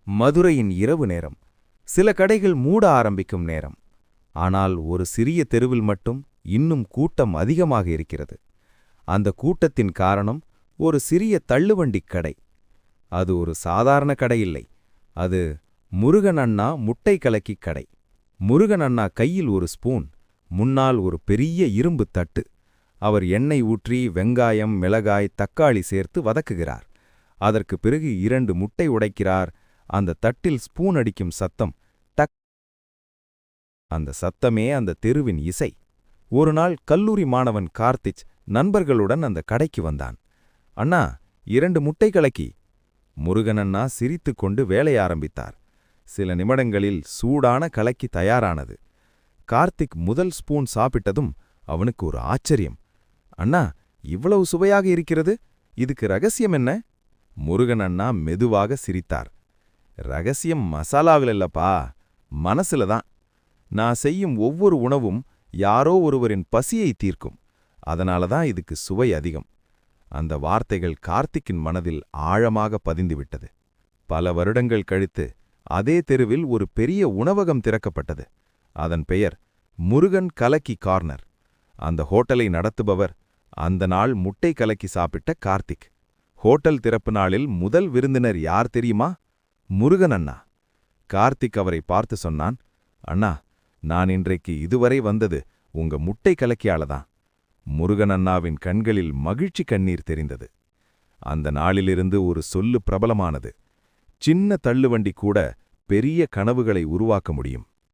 மதுரையின் இரவு நேரம். சில கடைகள் மூட ஆரம்பிக்கும் நேரம். ஆனால் ஒரு சிறிய தெருவில் மட்டும் இன்னும் கூட்டம் அதிகமாக இருக்கிறது. அந்த கூட்டத்தின் காரணம் ஒரு சிறிய தள்ளுவண்டிக் கடை. அது ஒரு சாதாரண கடை இல்லை. அது முருகன் அண்ணா முட்டை கலக்கி கடை. முருகன் அண்ணா கையில் ஒரு ஸ்பூன், முன்னால் ஒரு பெரிய இரும்பு தட்டு. அவர் எண்ணெய் ஊற்றி வெங்காயம், மிளகாய், தக்காளி சேர்த்து வதக்குகிறார். அதற்கு பிறகு 2 முட்டை உடைக்கிறார். அந்த தட்டில் ஸ்பூன் அடிக்கும் சத்தம் டக். அந்த சத்தமே அந்த தெருவின் இசை. ஒரு நாள் கல்லூரி மாணவன் கார்த்திக் நண்பர்களுடன் அந்த கடைக்கு வந்தான். அண்ணா, 2 முட்டை கலக்கி. முருகன் அண்ணா சிரித்துக்கொண்டு வேலைய ஆரம்பித்தார். சில நிமிடங்களில் சூடான கலக்கி தயாரானது. கார்த்திக் முதல் ஸ்பூன் சாப்பிட்டதும் அவனுக்கு ஒரு ஆச்சரியம். அண்ணா, இவ்வளவு சுவையாக இருக்கிறது, இதுக்கு ரகசியம் என்ன? முருகன் அண்ணா மெதுவாக சிரித்தார். ரகசியம் மசாலாவில் இல்லப்பா, மனசுல தான். நான் செய்யும் ஒவ்வொரு உணவும் யாரோ ஒருவரின் பசியை தீர்க்கும். அதனால தான் இதுக்கு சுவை அதிகம். அந்த வார்த்தைகள் கார்த்திக்கின் மனதில் ஆழமாக பதிந்துவிட்டது. பல வருடங்கள் கழித்து அதே தெருவில் ஒரு பெரிய உணவகம் திறக்கப்பட்டது. அதன் பெயர் முருகன் கலக்கி கார்னர். அந்த ஹோட்டலை நடத்துபவர் அந்த நாள் முட்டை கலக்கி சாப்பிட்ட கார்த்திக். ஹோட்டல் திறப்பு நாளில் முதல் விருந்தினர் யார் தெரியுமா? முருகன் அண்ணா. கார்த்திக் அவரை பார்த்து சொன்னான், அண்ணா, நான் இன்றைக்கு இதுவரை வந்தது உங்க முட்டை கலக்கியாலதான். முருகன் அண்ணாவின் கண்களில் மகிழ்ச்சி கண்ணீர் தெரிந்தது. அந்த நாளிலிருந்து ஒரு சொல்லு பிரபலமானது. சின்ன தள்ளுவண்டி கூட பெரிய கனவுகளை உருவாக்க முடியும்.